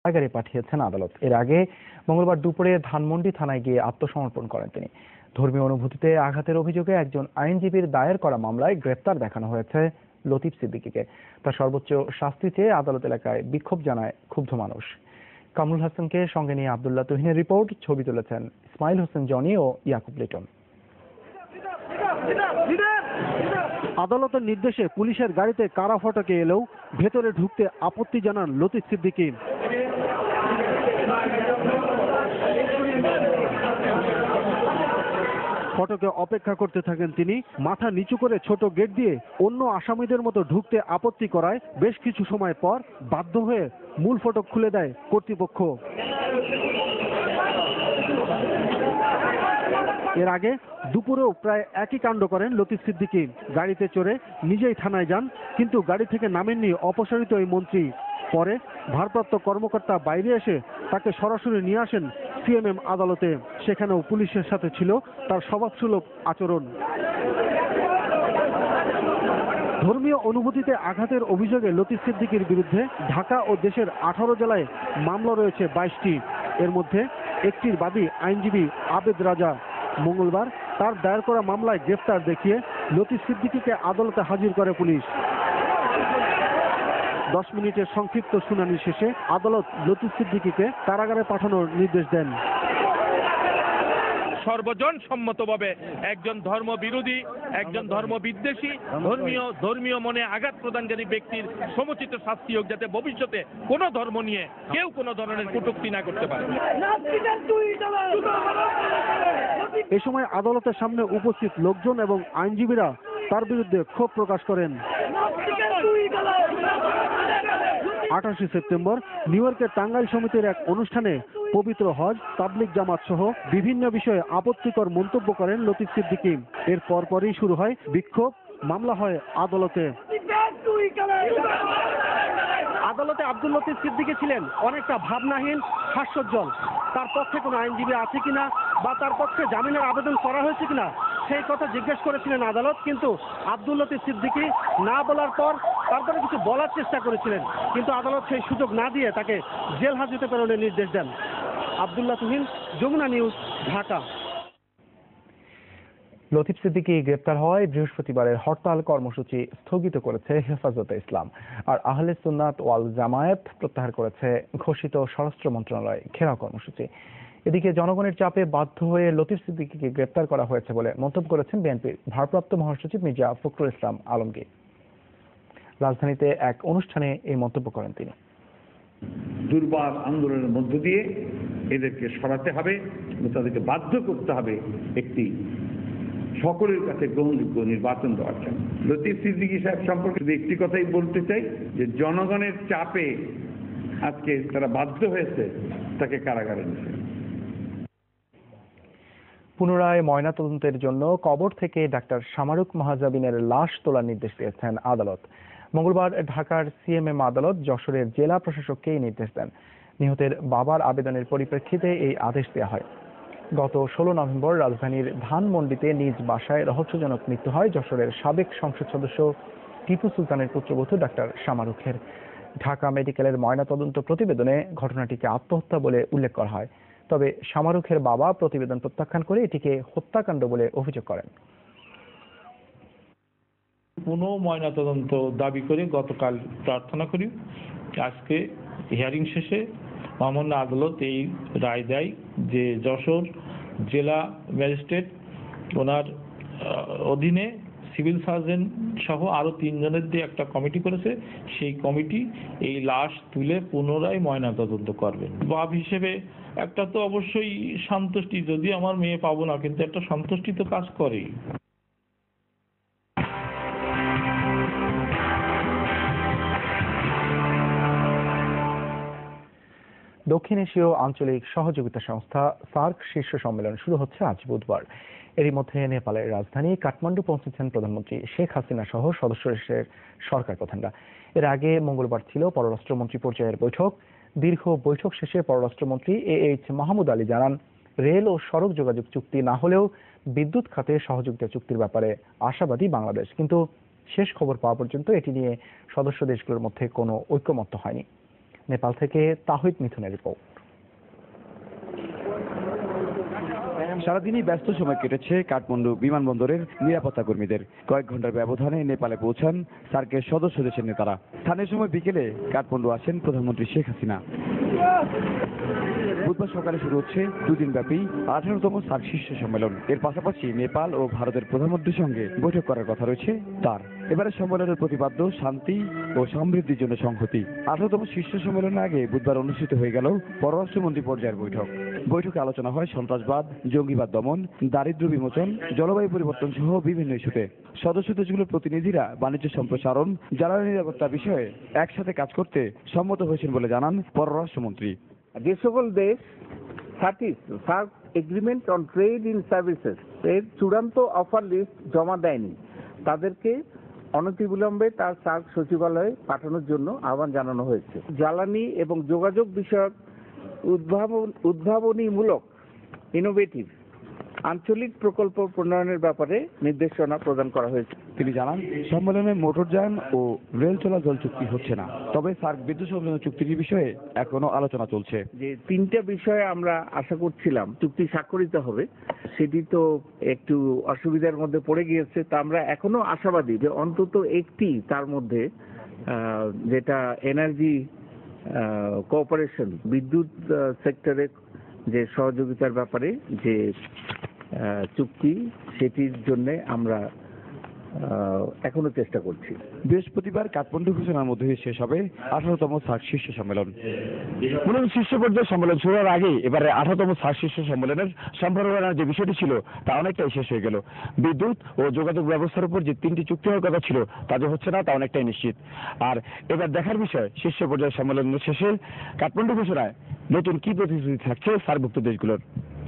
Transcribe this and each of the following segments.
কারাগারে পাঠিয়েছেন আদালত। এর আগে মঙ্গলবার দুপুরে ধানমন্ডি থানায় গিয়ে আত্মসমর্পণ করেন তিনি। ধর্মীয় অনুভূতিতে আঘাতের অভিযোগে একজন আইনজীবীর দায়ের করা মামলায় গ্রেপ্তার দেখানো হয়েছে লতিফ সিদ্দিকীকে। তার সর্বোচ্চ শাস্তি চেয়ে আদালত এলাকায় বিক্ষোভ জানায় ক্ষুব্ধ মানুষ। কামরুল হাসানকে সঙ্গে নিয়ে আব্দুল্লাহ তুহিনের রিপোর্ট। ছবি তুলেছেন ইসমাইল হোসেন জনি ও ইয়াকুব লিটন। আদালতের নির্দেশে পুলিশের গাড়িতে কারা ফটকে এলেও ভেতরে ঢুকতে আপত্তি জানান লতিফ সিদ্দিকী। ফটকে অপেক্ষা করতে থাকেন তিনি। মাথা নিচু করে ছোট গেট দিয়ে অন্য আসামিদের মতো ঢুকতে আপত্তি করায় বেশ কিছু সময় পর বাধ্য হয়ে মূল ফটক খুলে দেয় কর্তৃপক্ষ। এর আগে দুপুরেও প্রায় একই কাণ্ড করেন লতিফ সিদ্দিকী। গাড়িতে চড়ে নিজেই থানায় যান, কিন্তু গাড়ি থেকে নামেননি অপসারিত এই মন্ত্রী। পরে ভারপ্রাপ্ত কর্মকর্তা বাইরে এসে তাকে সরাসরি নিয়ে আসেন সিএমএম আদালতে। সেখানেও পুলিশের সাথে ছিল তার স্বভাবসুলভ আচরণ। ধর্মীয় অনুভূতিতে আঘাতের অভিযোগে লতিফ সিদ্দিকীর বিরুদ্ধে ঢাকা ও দেশের 18 জেলায় মামলা রয়েছে 22টি। এর মধ্যে একটির বাদী আইনজীবী আবেদ রাজা। মঙ্গলবার তার দায়ের করা মামলায় গ্রেফতার দেখিয়ে লতিফ সিদ্দিকীকে আদালতে হাজির করে পুলিশ। 10 মিনিটের সংক্ষিপ্ত শুনানি শেষে আদালত লতিফ সিদ্দিকীকে কারাগারে পাঠানোর নির্দেশ দেন। সর্বজন সম্মতভাবে একজন ধর্ম বিরোধী, একজন ধর্ম বিদ্বেষী, ধর্মীয় মনে আঘাত প্রদানকারী ব্যক্তির সমুচিত শাস্তি হোক, যাতে ভবিষ্যতে কোনো ধর্ম নিয়ে কেউ কোনো ধরনের কটূক্তি না করতে পারে। এ সময় আদালতের সামনে উপস্থিত লোকজন এবং আইনজীবীরা তার বিরুদ্ধে ক্ষোভ প্রকাশ করেন। 28 সেপ্টেম্বর নিউ ইয়র্কের টাঙ্গাইল সমিতির এক অনুষ্ঠানে পবিত্র হজ, তাবলিগ জামাত সহ বিভিন্ন বিষয়ে আপত্তিকর মন্তব্য করেন লতিফ সিদ্দিকী। এর পরপরই শুরু হয় বিক্ষোভ, মামলা হয় আদালতে। আদালতে আব্দুল লতিফ সিদ্দিকী ছিলেন অনেকটা ভাবনাহীন, হাস্যোজ্জ্বল। তার পক্ষে কোনো আইনজীবী আছে কিনা বা তার পক্ষে জামিনের আবেদন করা হয়েছে কিনা সেই কথা জিজ্ঞেস করেছিলেন আদালত, কিন্তু আব্দুল লতিফ সিদ্দিকী না বলার পর তারপরে কিছু বলার চেষ্টা করেছিলেন, কিন্তু আদালত সেই সুযোগ না দিয়ে তাকে জেল হাজতে প্রেরণের নির্দেশ দেন। আব্দুল্লাহ তুহিন, যমুনা নিউজ, ঢাকা। লতিফ সিদ্দিকী গ্রেপ্তার হওয়ায় বৃহস্পতিবারের হরতাল কর্মসূচি স্থগিত করেছে হেফাজতে ইসলাম, আর আহলে সুন্নাত ওয়াল জামায়াত প্রত্যাহার করেছে ঘোষিত স্বরাষ্ট্র মন্ত্রণালয় ঘেরাও কর্মসূচি। এদিকে জনগণের চাপে বাধ্য হয়ে লতিফ সিদ্দিকীকে গ্রেপ্তার করা হয়েছে বলে মন্তব্য করেছেন বিএনপির ভারপ্রাপ্ত মহাসচিব মির্জা ফখরুল ইসলাম আলমগীর। রাজধানীতে এক অনুষ্ঠানে এই মন্তব্য করেন তিনি। দুর্বার আন্দোলনের মধ্য দিয়ে এদেরকে সরাতে হবে, তাদেরকে বাধ্য করতে হবে একটি সকলের কাছে গ্রহণযোগ্য নির্বাচন দেওয়ার জন্য। লতিফ সিদ্দিকী সাহেব সম্পর্কে একটি কথাই বলতে চাই যে জনগণের চাপে আজকে তারা বাধ্য হয়েছে তাকে কারাগারে নিতে। পুনরায় ময়নাতদন্তের জন্য কবর থেকে ডাক্তার শামারুক মাহজাবিনের লাশ তোলার নির্দেশ দিয়েছেন আদালত। মঙ্গলবার ঢাকার সিএমএম আদালত যশোরের জেলা প্রশাসককে এই নির্দেশ দেন। নিহতের বাবার আবেদনের পরিপ্রেক্ষিতে এই আদেশ দেওয়া হয়। গত 16 নভেম্বর রাজধানীর ধানমন্ডিতে নিজ বাসায় রহস্যজনক মৃত্যু হয় যশোরের সাবেক সংসদ সদস্য টিপু সুলতানের পুত্রবধূ ডাক্তার শামারুখের। ঢাকা মেডিকেলের ময়নাতদন্ত প্রতিবেদনে ঘটনাটিকে আত্মহত্যা বলে উল্লেখ করা হয়। তবে শামারুখের বাবা প্রতিবেদন প্রত্যাখ্যান করে এটিকে হত্যাকাণ্ড বলে অভিযোগ করেন। পুনঃ ময়নাতদন্ত দাবি করে গতকাল প্রার্থনা করি। আজকে হিয়ারিং শেষে মহামান্য আদালত এই রায় দেয় যে যশোর জেলা ম্যাজিস্ট্রেট ওনার অধীনে সিভিল সার্জন সহ আরো 3 জনের দিয়ে একটা কমিটি করেছে, সেই কমিটি এই লাশ তুলে পুনরায় ময়নাতদন্ত করবেন। বাপ হিসেবে একটা তো অবশ্যই সন্তুষ্টি, যদি আমার মেয়ে পাবো না, কিন্তু একটা সন্তুষ্টি তো কাজ করে। দক্ষিণ এশীয় আঞ্চলিক সহযোগিতা সংস্থা সার্ক শীর্ষ সম্মেলন শুরু হচ্ছে আজ বুধবার। এরই মধ্যে নেপালের রাজধানী কাঠমান্ডু পৌঁছেছেন প্রধানমন্ত্রী শেখ হাসিনা সহ সদস্য দেশের সরকার প্রধানরা। এর আগে মঙ্গলবার ছিল পররাষ্ট্রমন্ত্রী পর্যায়ের বৈঠক। দীর্ঘ বৈঠক শেষে পররাষ্ট্রমন্ত্রী এইচ মাহমুদ আলী জানান, রেল ও সড়ক যোগাযোগ চুক্তি না হলেও বিদ্যুৎ খাতে সহযোগিতা চুক্তির ব্যাপারে আশাবাদী বাংলাদেশ, কিন্তু শেষ খবর পাওয়া পর্যন্ত এটি নিয়ে সদস্য দেশগুলোর মধ্যে কোনো ঐকমত্য হয়নি। নেপাল থেকে তাহিদ মিথুনের রিপোর্ট। সারাদিনই ব্যস্ত সময় কেটেছে কাঠমান্ডু বিমানবন্দরের নিরাপত্তা কর্মীদের। কয়েক ঘন্টার ব্যবধানে নেপালে পৌঁছান সার্কের সদস্য দেশের নেতারা। স্থানীয় সময় বিকেলে কাঠমান্ডু আসেন প্রধানমন্ত্রী শেখ হাসিনা। বুধবার সকালে শুরু হচ্ছে দুদিনব্যাপী 18তম সার্ক শীর্ষ সম্মেলন। এর পাশাপাশি নেপাল ও ভারতের প্রধানমন্ত্রীর সঙ্গে বৈঠক করার কথা রয়েছে তার। এবারে সম্মেলনের প্রতিপাদ্য শান্তি ও সমৃদ্ধির জন্য সংহতি। 18তম শীর্ষ সম্মেলনের আগে বুধবার অনুষ্ঠিত হয়ে গেল পররাষ্ট্রমন্ত্রী পর্যায়ের বৈঠক। বৈঠকে আলোচনা হয় সন্ত্রাসবাদ, জঙ্গিবাদ দমন, দারিদ্র্য বিমোচন, জলবায়ু পরিবর্তন সহ বিভিন্ন ইস্যুতে। সদস্য দেশগুলোর প্রতিনিধিরা বাণিজ্য সম্প্রসারণ, জ্বালানি নিরাপত্তা বিষয়ে একসাথে কাজ করতে সম্মত হয়েছেন বলে জানান পররাষ্ট্রমন্ত্রী। যে সকল দেশ SAARC agreement on trade in services এর চূড়ান্ত অফার লিস্ট জমা দেয়নি, তাদেরকে অনতিবিলম্বে তার সার্ক সচিবালয়ে পাঠানোর জন্য আহ্বান জানানো হয়েছে। জ্বালানি এবং যোগাযোগ বিষয়ক উদ্ভাবনীমূলক ইনোভেটিভ আঞ্চলিক প্রকল্প প্রণয়নের ব্যাপারে নির্দেশনা প্রদান করা হয়েছে। তিনি জানান, সম্মেলনে মোটরযান ও রেল চলাচল চুক্তি হচ্ছে না, তবে সার্ক বিদ্যুৎ সংযোজন চুক্তির বিষয়ে এখনো আলোচনা চলছে। যে তিনটা বিষয়ে আমরা আশা করছিলাম চুক্তি স্বাক্ষরিত হবে, সেটি তো একটু অসুবিধার মধ্যে পড়ে গিয়েছে। তা আমরা এখনো আশাবাদী যে অন্তত একটি তার মধ্যে, যেটা এনার্জি কোঅপারেশন, বিদ্যুৎ সেক্টরে যে সহযোগিতার ব্যাপারে যে চুক্তি, সেটির জন্য আমরা এখনো চেষ্টা করছি। বৃহস্পতিবার কাঠমান্ডু ঘোষণার মধ্যে শেষ হবে 18তম সার্ক শীর্ষ সম্মেলন। মূলত শীর্ষ পর্যায়ে সম্মেলন শুরুর আগে এবারে 18তম সার্ক শীর্ষ সম্মেলনের সম্ভাবনার যে বিষয়টি ছিল তা অনেকটাই শেষ হয়ে গেল। বিদ্যুৎ ও যোগাযোগ ব্যবস্থার উপর যে 3টি চুক্তি হওয়ার কথা ছিল তা যে হচ্ছে না তা অনেকটাই নিশ্চিত। আর এবার দেখার বিষয় শীর্ষ পর্যায়ে সম্মেলনের শেষে কাঠমান্ডু ঘোষণায় নতুন কি প্রতিশ্রুতি থাকছে সার্কভুক্ত দেশগুলোর।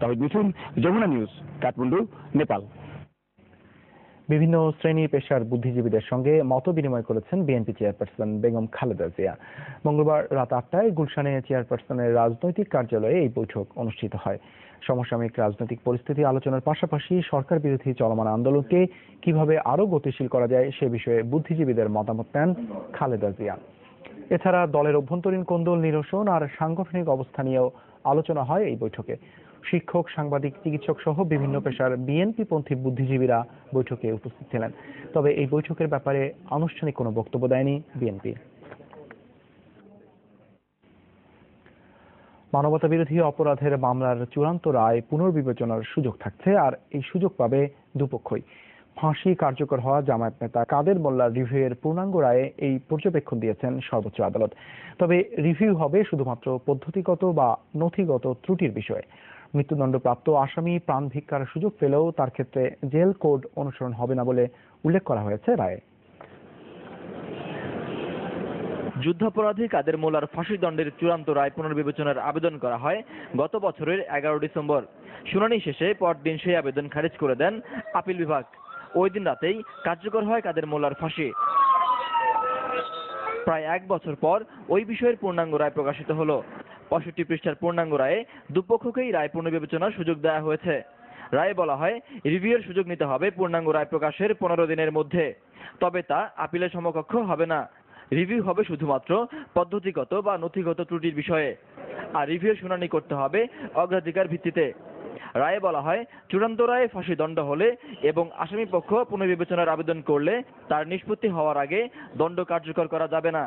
তাহিদ মিথুন, যমুনা নিউজ, কাঠমান্ডু, নেপাল। বিভিন্ন শ্রেণী পেশার বুদ্ধিজীবীদের সঙ্গে মত বিনিময় করেছেন বিএনপি চেয়ারপারসন বেগম খালেদা জিয়া। মঙ্গলবার রাত 8টায় গুলশানে চেয়ারপারসনের রাজনৈতিক কার্যালয়ে এই বৈঠক অনুষ্ঠিত হয়। সমসাময়িক রাজনৈতিক পরিস্থিতি আলোচনার পাশাপাশি সরকার বিরোধী চলমান আন্দোলনকে কিভাবে আরো গতিশীল করা যায় সে বিষয়ে বুদ্ধিজীবীদের মতামত নেন খালেদা জিয়া। এছাড়া দলের অভ্যন্তরীণ কোন্দল নিরসন আর সাংগঠনিক অবস্থা নিয়েও আলোচনা হয় এই বৈঠকে। শিক্ষক, সাংবাদিক, চিকিৎসক সহ বিভিন্ন পেশার বিএনপিপন্থী বুদ্ধিজীবীরা বৈঠকে উপস্থিত ছিলেন। তবে এই বৈঠকের ব্যাপারে আনুষ্ঠানিক কোনো বক্তব্য দেয়নি বিএনপি। মানবতা বিরোধী অপরাধের মামলার চূড়ান্ত রায় পুনর্বিবেচনার সুযোগ থাকছে, আর এই সুযোগ পাবে দুপক্ষই। ফাঁসি কার্যকর হওয়া জামায়াত নেতা কাদের মোল্লার রিভিউয়ের পূর্ণাঙ্গ রায়ে এই পর্যবেক্ষণ দিয়েছেন সর্বোচ্চ আদালত। তবে রিভিউ হবে শুধুমাত্র পদ্ধতিগত বা নথিগত ত্রুটির বিষয়ে। মৃত্যুদণ্ডপ্রাপ্ত আসামি প্রাণ ভিক্ষার সুযোগ পেলেও তার ক্ষেত্রে জেল কোড অনুসরণ হবে না বলে উল্লেখ করা হয়েছে রায়ে। যুদ্ধাপরাধী কাদের মোল্লার ফাঁসি দণ্ডের চূড়ান্ত রায় পুনর্বিবেচনার আবেদন করা হয় গত বছরের 11 ডিসেম্বর। শুনানি শেষে পরদিন সেই আবেদন খারিজ করে দেন আপিল বিভাগ। ওই দিন রাতেই কার্যকর হয় কাদের মোল্লার ফাঁসি। প্রায় 1 বছর পর ওই বিষয়ের পূর্ণাঙ্গ রায় প্রকাশিত হলো। 65 পৃষ্ঠার পূর্ণাঙ্গ রায়ে দুপক্ষকেই রায় পুনর্বিবেচনার সুযোগ দেওয়া হয়েছে। রায়ে বলা হয়, রিভিউয়ের সুযোগ নিতে হবে পূর্ণাঙ্গ রায় প্রকাশের 15 দিনের মধ্যে। তবে তা আপিলের সমকক্ষ হবে না। রিভিউ হবে শুধুমাত্র পদ্ধতিগত বা নথিগত ত্রুটির বিষয়ে, আর রিভিউয়ের শুনানি করতে হবে অগ্রাধিকার ভিত্তিতে। রায়ে বলা হয়, চূড়ান্ত রায়ে ফাঁসি দণ্ড হলে এবং আসামি পক্ষ পুনর্বিবেচনার আবেদন করলে তার নিষ্পত্তি হওয়ার আগে দণ্ড কার্যকর করা যাবে না।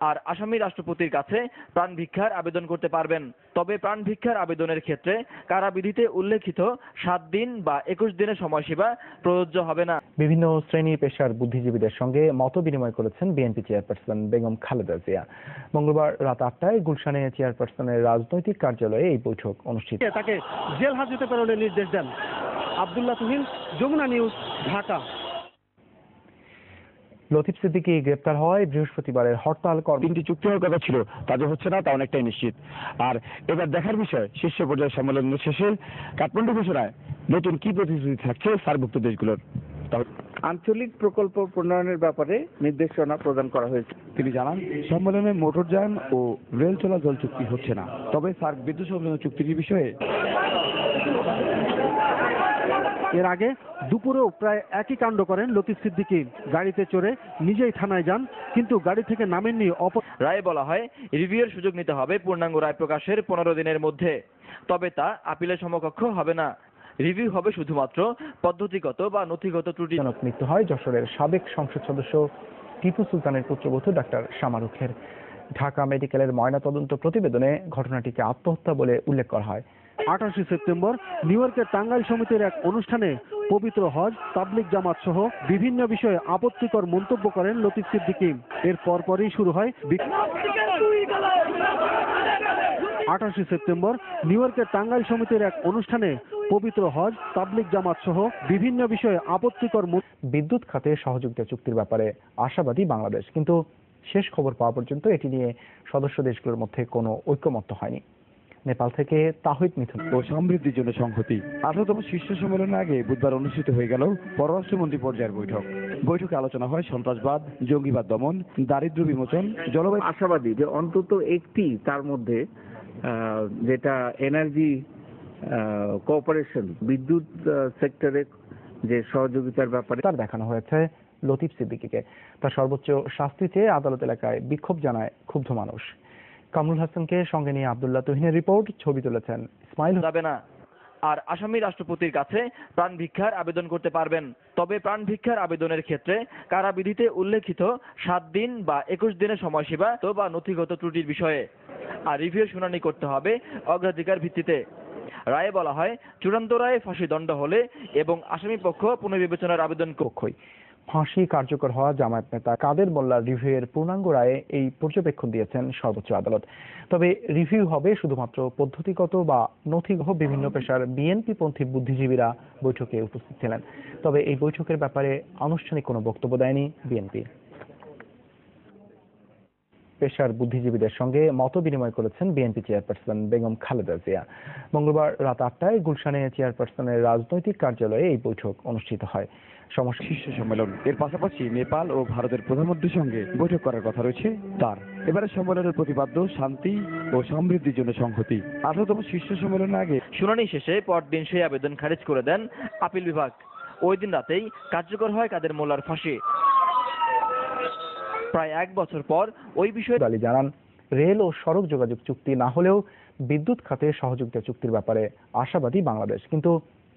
আর আসামি রাষ্ট্রপতির কাছে প্রাণ ভিক্ষার আবেদন করতে পারবেন। তবে প্রাণ ভিক্ষার আবেদনের ক্ষেত্রে কারাবিধিতে উল্লেখিত 7 দিন বা 21 দিনের সময়সীমা প্রযোজ্য হবে না। বিভিন্ন শ্রেণী পেশার বুদ্ধিজীবীদের সঙ্গে মত বিনিময় করেছেন বিএনপি চেয়ারপারসন বেগম খালেদা জিয়া। মঙ্গলবার রাত 8টায় গুলশানে চেয়ারপারসনের রাজনৈতিক কার্যালয়ে এই বৈঠক অনুষ্ঠিত। তাকে জেল হাজতে প্রেরণের নির্দেশ দেন। আব্দুল্লাহ তুহিন, যমুনা নিউজ, ঢাকা। লতিফ সিদ্দিকী গ্রেপ্তার হওয়ায় বৃহস্পতিবারের হরতাল 3টি চুক্তি হওয়ার কথা ছিল তা যে হচ্ছে না তা অনেকটাই নিশ্চিত। আর এবার দেখার বিষয় শীর্ষ পর্যায়ে সম্মেলনের শেষে কাঠমান্ডু ঘোষণায় নতুন কি প্রতিশ্রুতি থাকছে সার্কভুক্ত দেশগুলোর। আঞ্চলিক প্রকল্প প্রণয়নের ব্যাপারে নির্দেশনা প্রদান করা হয়েছে। তিনি জানান, সম্মেলনে মোটরযান ও রেল চলাচল চুক্তি হচ্ছে না, তবে সার্ক বিদ্যুৎ সংযোজন চুক্তির বিষয়ে এর আগে দুপুরেও প্রায় একই কাণ্ড করেন লতিফ সিদ্দিকী। গাড়িতে চড়ে নিজেই থানায় যান, কিন্তু গাড়ি থেকে নামেননি। রায়ে বলা হয় রিভিউয়ের সুযোগ নিতে হবে পূর্ণাঙ্গ রায় প্রকাশের 15 দিনের মধ্যে, তবে তা আপিলের সমকক্ষ হবে না। রিভিউ হবে শুধুমাত্র পদ্ধতিগত বা নথিগত ত্রুটি। মৃত্যু হয় যশোরের সাবেক সংসদ সদস্য টিপু সুলতানের পুত্রবধূ ডাক্তার শামারুখের। ঢাকা মেডিকেলের ময়নাতদন্ত প্রতিবেদনে ঘটনাটিকে আত্মহত্যা বলে উল্লেখ করা হয়। 28 সেপ্টেম্বর নিউ ইয়র্কের টাঙ্গাইল সমিতির এক অনুষ্ঠানে পবিত্র হজ, তাবলিগ জামাত সহ বিভিন্ন বিষয়ে আপত্তিকর মন্তব্য করেন লতিফ সিদ্দিকী। এর পরপরই শুরু হয় 28 সেপ্টেম্বর নিউ ইয়র্কের টাঙ্গাইল সমিতির এক অনুষ্ঠানে পবিত্র হজ, তাবলিগ জামাত সহ বিভিন্ন বিষয়ে আপত্তিকর বিদ্যুৎ খাতে সহযোগিতা চুক্তির ব্যাপারে আশাবাদী বাংলাদেশ, কিন্তু শেষ খবর পাওয়া পর্যন্ত এটি নিয়ে সদস্য দেশগুলোর মধ্যে কোনো ঐকমত্য হয়নি। নেপাল থেকে তাহিদ মিথুন। ও সমৃদ্ধির জন্য সংহতি 18তম শীর্ষ সম্মেলনের আগে বুধবার অনুষ্ঠিত হয়ে গেল পররাষ্ট্রমন্ত্রী পর্যায়ের বৈঠক। বৈঠকে আলোচনা হয় সন্ত্রাসবাদ, জঙ্গিবাদ দমন, দারিদ্র্য বিমোচন, জলবায়ু। আশাবাদী যে অন্তত একটি তার মধ্যে যেটা এনার্জি কোঅপারেশন, বিদ্যুৎ সেক্টরে যে সহযোগিতার ব্যাপারে তার দেখানো হয়েছে লতিফ সিদ্দিকীকে। তার সর্বোচ্চ শাস্তি চেয়ে আদালত এলাকায় বিক্ষোভ জানায় ক্ষুব্ধ মানুষ। কামরুল হাসানকে সঙ্গে নিয়ে আব্দুল্লাহ তুহিনের রিপোর্ট। ছবি তুলেছেন ইসমাইল। যাবে না, আর আসামি রাষ্ট্রপতির কাছে প্রাণ ভিক্ষার আবেদন করতে পারবেন। তবে প্রাণ ভিক্ষার আবেদনের ক্ষেত্রে কারাবিধিতে উল্লেখিত 7 দিন বা 21 দিনের সময়সীমা বা নথিগত ত্রুটির বিষয়ে। আর রিভিউ শুনানি করতে হবে অগ্রাধিকার ভিত্তিতে। রায়ে বলা হয় চূড়ান্ত রায়ে ফাঁসি দণ্ড হলে এবং আসামি পক্ষ পুনর্বিবেচনার আবেদন কক্ষই। ফাঁসি কার্যকর হওয়া জামায়াত নেতা কাদের মোল্লার রিভিউয়ের পূর্ণাঙ্গ রায়ে এই পর্যবেক্ষণ দিয়েছেন সর্বোচ্চ আদালত। তবে রিভিউ হবে শুধুমাত্র পদ্ধতিগত বা নথিগত। বিভিন্ন পেশার বিএনপি পন্থী বুদ্ধিজীবীরা বৈঠকে উপস্থিত ছিলেন, তবে এই বৈঠকের ব্যাপারে আনুষ্ঠানিক কোনো বক্তব্য দেয়নি বিএনপি। পেশার বুদ্ধিজীবীদের সঙ্গে মত বিনিময় করেছেন বিএনপি চেয়ারপারসন বেগম খালেদা জিয়া। মঙ্গলবার রাত 8টায় গুলশানে চেয়ারপারসনের রাজনৈতিক কার্যালয়ে এই বৈঠক অনুষ্ঠিত হয়। শীর্ষ সম্মেলন এর পাশাপাশি নেপাল ও ভারতের প্রধানমন্ত্রীর সঙ্গে বৈঠক করার কথা রয়েছে তার। এবারে সম্মেলনের প্রতিপাদ্য শান্তি ও সমৃদ্ধির জন্য সংহতি। 18তম শীর্ষ সম্মেলনের আগে শুনানি শেষে পরদিন সেই আবেদন খারিজ করে দেন আপিল বিভাগ। ওই দিন রাতেই কার্যকর হয় কাদের মোল্লার ফাঁসি। প্রায় 1 বছর পর ওই বিষয়ে আলী জানান, রেল ও সড়ক যোগাযোগ চুক্তি না হলেও বিদ্যুৎ খাতে সহযোগিতা চুক্তির ব্যাপারে আশাবাদী বাংলাদেশ, কিন্তু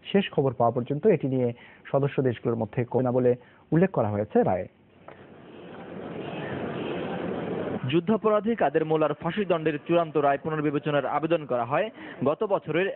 শেষ খবর পাওয়া পর্যন্ত এটি নিয়ে সদস্য দেশগুলোর মধ্যে কোনো না বলে উল্লেখ করা হয়েছে রায়ে। যুদ্ধাপরাধী কাদের মোল্লার ফাঁসি দণ্ডের চূড়ান্ত রায় পুনর্বিবেচনার আবেদন করা হয় গত বছরের